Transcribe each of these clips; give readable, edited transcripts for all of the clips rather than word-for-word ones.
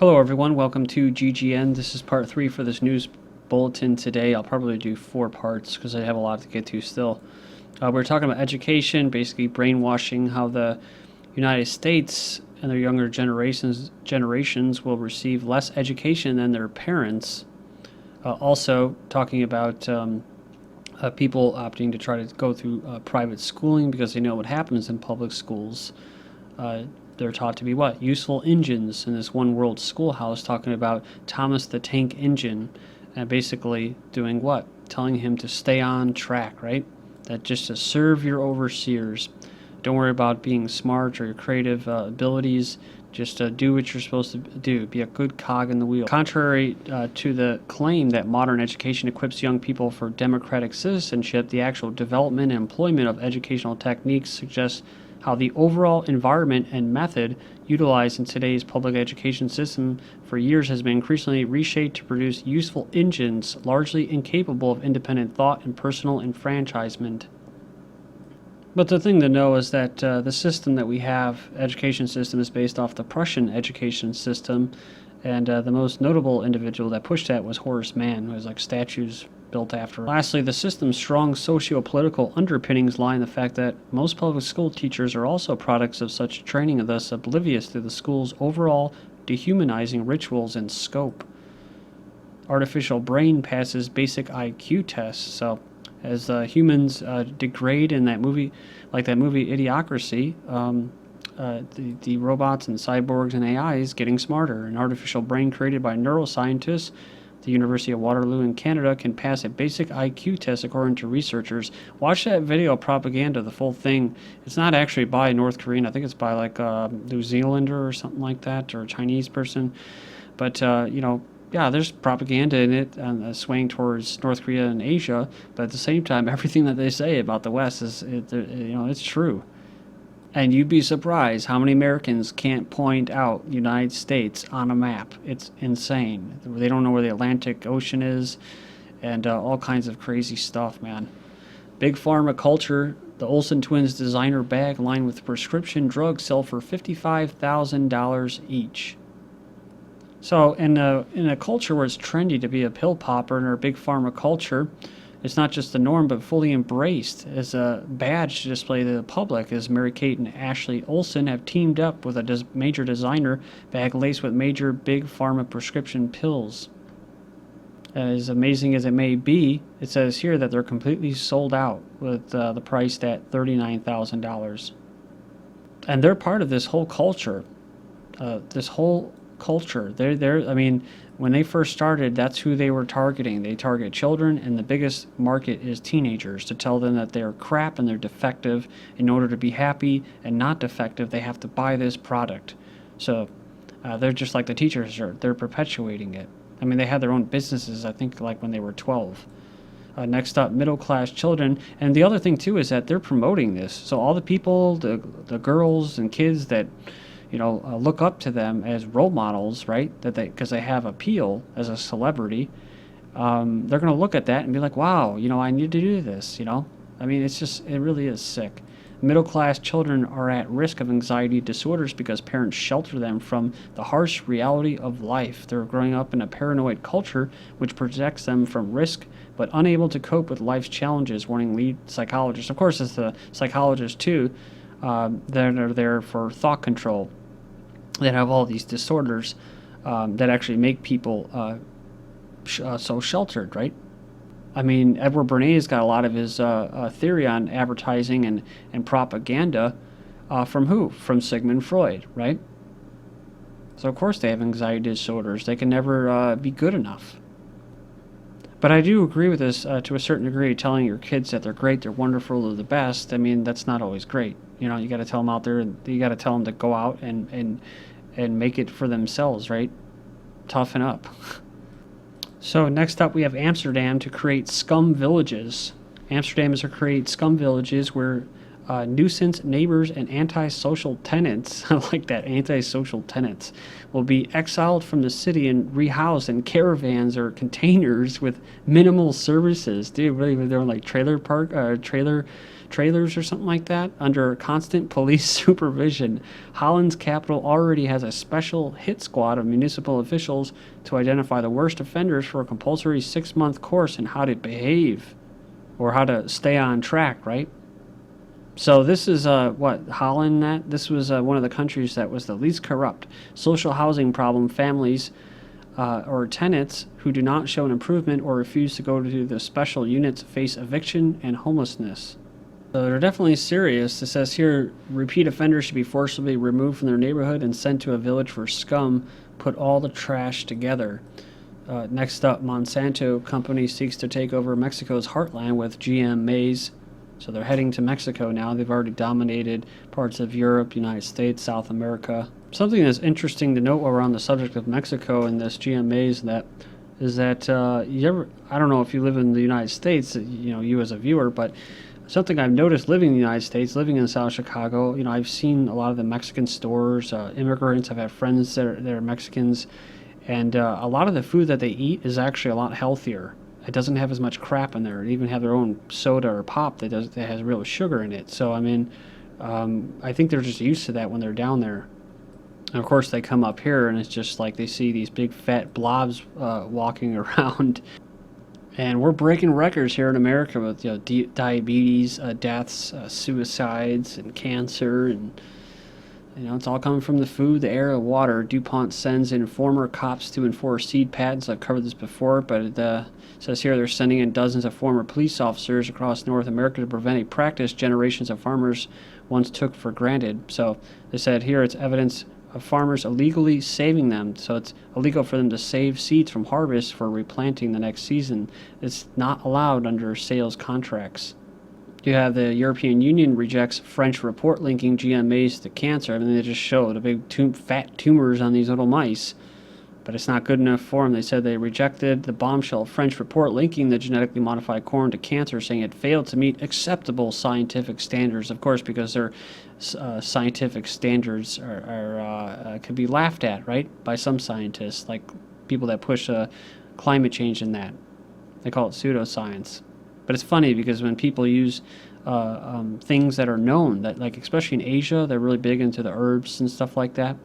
Hello everyone, welcome to GGN. This is part 3 for this news bulletin today. I'll probably do 4 parts because I have a lot to get to still. We're talking about education, basically brainwashing how the United States and their younger generations will receive less education than their parents. Also talking about people opting to try to go through private schooling because they know what happens in public schools. They're taught to be what? Useful engines in this one world schoolhouse, talking about Thomas the Tank Engine and basically doing what? Telling him to stay on track, right? That just to serve your overseers. Don't worry about being smart or your creative abilities. Just do what you're supposed to do. Be a good cog in the wheel. Contrary to the claim that modern education equips young people for democratic citizenship, the actual development and employment of educational techniques suggests how the overall environment and method utilized in today's public education system for years has been increasingly reshaped to produce useful engines largely incapable of independent thought and personal enfranchisement. But the thing to know is that the system that we have, education system, is based off the Prussian education system, and the most notable individual that pushed that was Horace Mann, who has like statues built after. Lastly, the system's strong socio-political underpinnings lie in the fact that most public school teachers are also products of such training and thus oblivious to the school's overall dehumanizing rituals and scope. Artificial brain passes basic IQ tests, so as humans degrade in that movie, like that movie Idiocracy, the robots and cyborgs and AIs getting smarter. An artificial brain created by neuroscientists at the University of Waterloo in Canada can pass a basic IQ test according to researchers. Watch that video propaganda, the full thing. It's not actually by North Korean. I think it's by like a New Zealander or something like that, or a Chinese person. But, yeah, there's propaganda in it, swaying towards North Korea and Asia. But at the same time, everything that they say about the West it's true. And you'd be surprised how many Americans can't point out United States on a map. It's insane. They don't know where the Atlantic Ocean is, and all kinds of crazy stuff, man. Big Pharma culture. The Olsen twins' designer bag lined with prescription drugs sell for $55,000 each. So in a culture where it's trendy to be a pill popper in our big pharma culture, it's not just the norm but fully embraced as a badge to display to the public, as Mary-Kate and Ashley Olsen have teamed up with a major designer bag laced with major big pharma prescription pills. As amazing as it may be, it says here that they're completely sold out with the price at $39,000. And they're part of this whole culture. I mean, when they first started, that's who they were targeting. They target children, and the biggest market is teenagers, to tell them that they're crap and they're defective. In order to be happy and not defective, they have to buy this product. So they're just like the teachers are. They're perpetuating it. I mean, they had their own businesses, I think, like when they were 12. Next up, middle-class children. And the other thing, too, is that they're promoting this. So all the people, the girls and kids that look up to them as role models, right? Because they have appeal as a celebrity. They're going to look at that and be like, wow, I need to do this, I mean, it really is sick. Middle-class children are at risk of anxiety disorders because parents shelter them from the harsh reality of life. They're growing up in a paranoid culture which protects them from risk but unable to cope with life's challenges, warning lead psychologists. Of course, it's the psychologists, too, that are there for thought control, that have all these disorders that actually make people so sheltered, right? I mean, Edward Bernays got a lot of his theory on advertising and propaganda from who? From Sigmund Freud, right? So, of course, they have anxiety disorders. They can never be good enough. But I do agree with this to a certain degree, telling your kids that they're great, they're wonderful, they're the best. I mean, that's not always great. You got to tell them out there, and you got to tell them to go out and make it for themselves, right? Toughen up. So next up, we have Amsterdam to create scum villages. Amsterdam is to create scum villages where nuisance neighbors and antisocial tenants, I like that, antisocial tenants, will be exiled from the city and rehoused in caravans or containers with minimal services. Dude, really, they're like trailer trailers or something like that under constant police supervision. Holland's capital already has a special hit squad of municipal officials to identify the worst offenders for a compulsory 6-month course in how to behave or how to stay on track, right? So this is Holland, that this was one of the countries that was the least corrupt. Social housing problem: families or tenants who do not show an improvement or refuse to go to the special units face eviction and homelessness. So they're definitely serious. It says here, repeat offenders should be forcibly removed from their neighborhood and sent to a village for scum. Put all the trash together. Next up, Monsanto Company seeks to take over Mexico's heartland with GM maize. So they're heading to Mexico now. They've already dominated parts of Europe, United States, South America. Something that's interesting to note while we're on the subject of Mexico and this GM maize is that I don't know if you live in the United States, you as a viewer, but something I've noticed living in the United States, living in South Chicago, I've seen a lot of the Mexican stores, immigrants. I've had friends that are Mexicans, and a lot of the food that they eat is actually a lot healthier. It doesn't have as much crap in there. They even have their own soda or pop that has real sugar in it. So, I think they're just used to that when they're down there. And of course, they come up here, and it's just like they see these big fat blobs walking around. And we're breaking records here in America with diabetes, deaths, suicides, and cancer, and it's all coming from the food, the air, the water. DuPont sends in former cops to enforce seed patents. I've covered this before, but it says here they're sending in dozens of former police officers across North America to prevent a practice generations of farmers once took for granted. So they said here it's evidence of farmers illegally saving them. So it's illegal for them to save seeds from harvest for replanting the next season. It's not allowed under sales contracts. You have the European Union rejects French report linking GM maize to cancer. They just show the big fat tumors on these little mice. But it's not good enough for them. They said they rejected the bombshell French report linking the genetically modified corn to cancer, saying it failed to meet acceptable scientific standards. Of course, because their scientific standards could be laughed at, right, by some scientists, like people that push climate change in that. They call it pseudoscience. But it's funny because when people use things that are known, that like especially in Asia, they're really big into the herbs and stuff like that.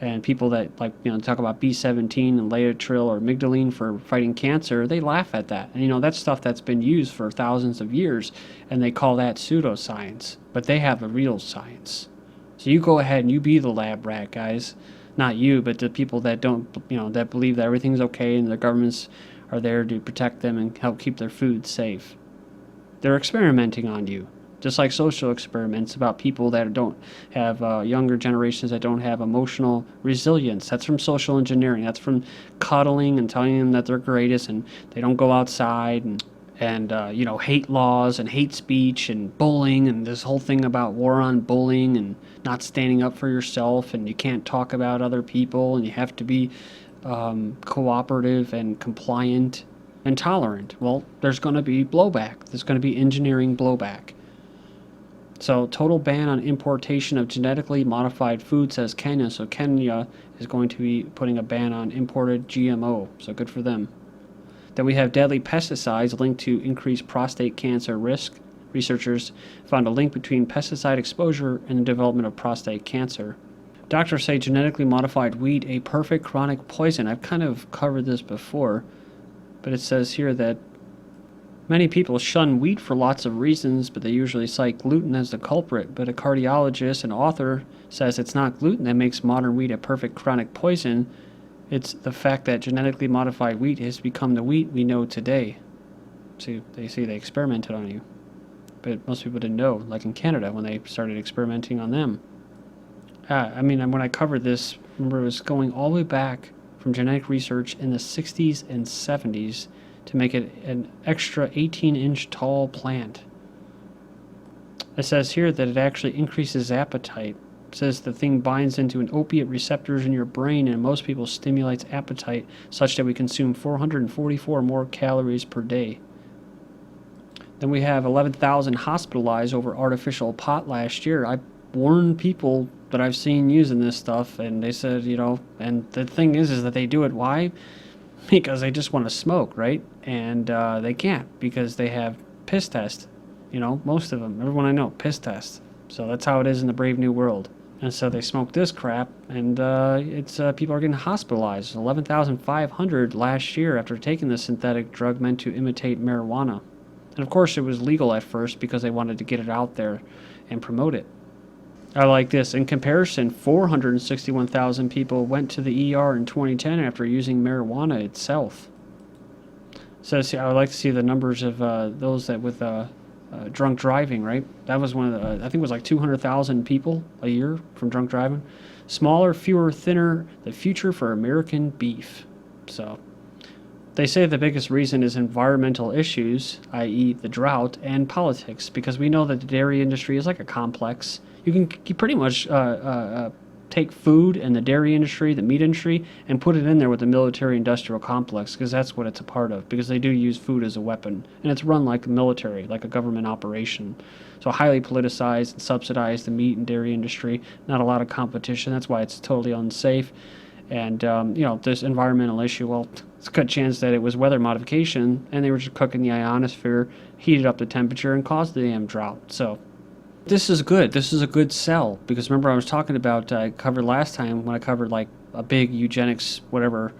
And people that talk about B17 and Laetrile or amygdaline for fighting cancer, they laugh at that. And that's stuff that's been used for thousands of years, and they call that pseudoscience. But they have a real science. So you go ahead and you be the lab rat, guys. Not you, but the people that don't, that believe that everything's okay and the governments are there to protect them and help keep their food safe. They're experimenting on you. Just like social experiments about people that don't have younger generations that don't have emotional resilience. That's from social engineering. That's from cuddling and telling them that they're greatest and they don't go outside and hate laws and hate speech and bullying and this whole thing about war on bullying and not standing up for yourself and you can't talk about other people and you have to be cooperative and compliant and tolerant. Well, there's going to be blowback. There's going to be engineering blowback. So total ban on importation of genetically modified food, says Kenya. So Kenya is going to be putting a ban on imported GMO. So good for them. Then we have deadly pesticides linked to increased prostate cancer risk. Researchers found a link between pesticide exposure and the development of prostate cancer. Doctors say genetically modified wheat a perfect chronic poison. I've kind of covered this before, but it says here that many people shun wheat for lots of reasons, but they usually cite gluten as the culprit. But a cardiologist and author says it's not gluten that makes modern wheat a perfect chronic poison. It's the fact that genetically modified wheat has become the wheat we know today. See, they experimented on you. But most people didn't know, like in Canada, when they started experimenting on them. When I covered this, remember it was going all the way back from genetic research in the 60s and 70s to make it an extra 18-inch tall plant. It says here that it actually increases appetite. It says the thing binds into an opiate receptors in your brain and most people stimulates appetite such that we consume 444 more calories per day. Then we have 11,000 hospitalized over artificial pot last year. I warned people that I've seen using this stuff, and they said, and the thing is that they do it. Why? Because they just want to smoke, right? And they can't because they have piss tests. You know, most of them, everyone I know, piss test. So that's how it is in the brave new world. And so they smoke this crap, and people are getting hospitalized. 11,500 last year after taking this synthetic drug meant to imitate marijuana. And of course, it was legal at first because they wanted to get it out there and promote it. I like this. In comparison, 461,000 people went to the ER in 2010 after using marijuana itself. So I would like to see the numbers of those that with drunk driving, right? That was one of the, I think it was like 200,000 people a year from drunk driving. Smaller, fewer, thinner, the future for American beef. So they say the biggest reason is environmental issues, i.e. the drought, and politics, because we know that the dairy industry is like a complex. You pretty much take food and the dairy industry, the meat industry, and put it in there with the military-industrial complex, because that's what it's a part of, because they do use food as a weapon, and it's run like a military, like a government operation. So highly politicized and subsidized, the meat and dairy industry, not a lot of competition. That's why it's totally unsafe. And, this environmental issue, well, it's a good chance that it was weather modification, and they were just cooking the ionosphere, heated up the temperature, and caused the damn drought. So this is good. This is a good sell, because remember I was talking about, I covered last time when I covered like a big eugenics, whatever,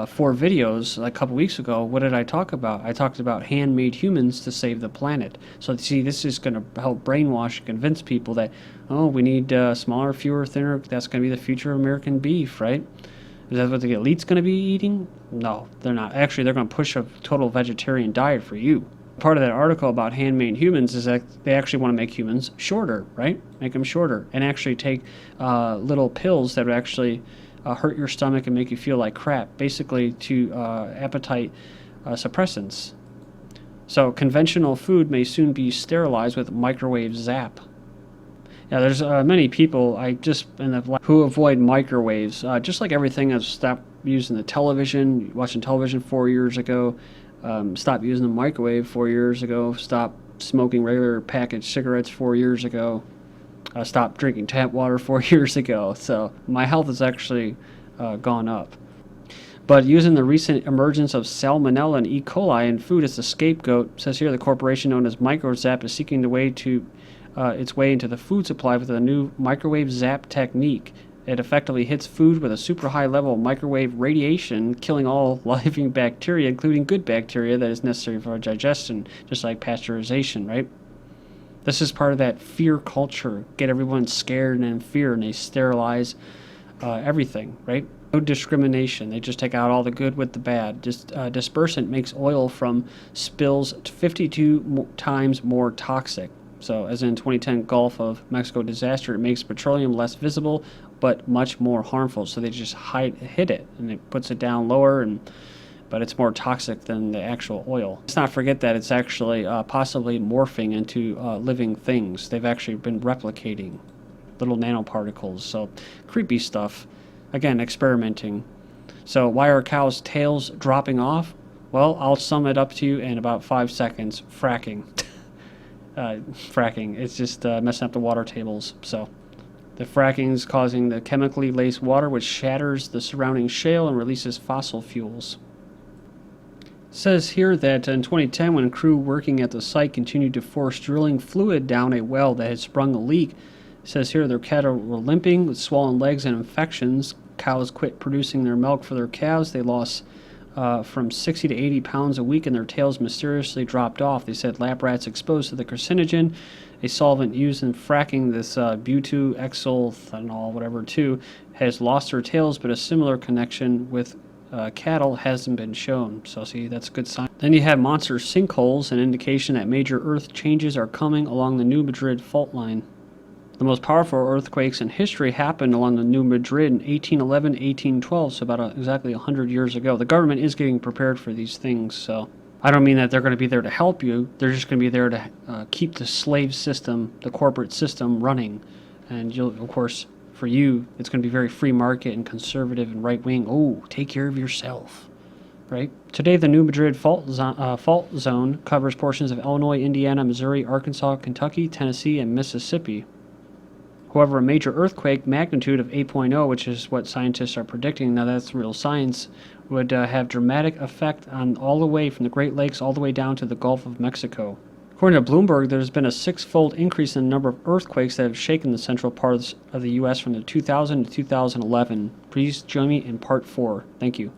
4 videos like a couple weeks ago. What did I talk about? I talked about handmade humans to save the planet. So see, this is going to help brainwash and convince people that, oh, we need smaller, fewer, thinner. That's going to be the future of American beef, right? Is that what the elite's going to be eating? No, they're not. Actually, they're going to push a total vegetarian diet for you. Part of that article about handmade humans is that they actually want to make humans shorter, right? Make them shorter, and actually take little pills that would actually hurt your stomach and make you feel like crap, basically to appetite suppressants. So conventional food may soon be sterilized with microwave zap. Yeah, there's many people who avoid microwaves. Just like everything, has stopped using the television, watching television 4 years ago, stopped using the microwave 4 years ago, stopped smoking regular packaged cigarettes 4 years ago, stopped drinking tap water 4 years ago. So my health has actually gone up. But using the recent emergence of Salmonella and E. coli in food as the scapegoat, says here the corporation known as MicroZap is seeking the way to its way into the food supply with a new microwave zap technique. It effectively hits food with a super high level of microwave radiation, killing all living bacteria, including good bacteria that is necessary for digestion, just like pasteurization, right? This is part of that fear culture. Get everyone scared and in fear, and they sterilize everything, right? No discrimination. They just take out all the good with the bad. Dispersant makes oil from spills 52 times more toxic. So, as in 2010 Gulf of Mexico disaster, it makes petroleum less visible, but much more harmful. So they just hid it, and it puts it down lower, but it's more toxic than the actual oil. Let's not forget that it's actually possibly morphing into living things. They've actually been replicating little nanoparticles. So, creepy stuff. Again, experimenting. So, why are cows' tails dropping off? Well, I'll sum it up to you in about 5 seconds. Fracking. Fracking. It's just messing up the water tables. So the fracking is causing the chemically laced water, which shatters the surrounding shale and releases fossil fuels. It says here that in 2010, when crew working at the site continued to force drilling fluid down a well that had sprung a leak, it says here their cattle were limping with swollen legs and infections. Cows quit producing their milk for their calves. They lost from 60 to 80 pounds a week, and their tails mysteriously dropped off. They said lab rats exposed to the carcinogen, a solvent used in fracking, this butyl-exylphenol, whatever, too, has lost their tails, but a similar connection with cattle hasn't been shown. So, see, that's a good sign. Then you have monster sinkholes, an indication that major earth changes are coming along the New Madrid fault line. The most powerful earthquakes in history happened along the New Madrid in 1811, 1812, so about exactly 100 years ago. The government is getting prepared for these things, so I don't mean that they're going to be there to help you. They're just going to be there to keep the slave system, the corporate system running. And you'll, of course, for you, it's going to be very free market and conservative and right-wing. Oh, take care of yourself, right? Today, the New Madrid fault zone covers portions of Illinois, Indiana, Missouri, Arkansas, Kentucky, Tennessee, and Mississippi. However, a major earthquake magnitude of 8.0, which is what scientists are predicting, now that's real science, would have dramatic effect on all the way from the Great Lakes all the way down to the Gulf of Mexico. Of According to Bloomberg, there's been a six-fold increase in the number of earthquakes that have shaken the central parts of the U.S. from the 2000 to 2011. Please join me in part 4. Thank you.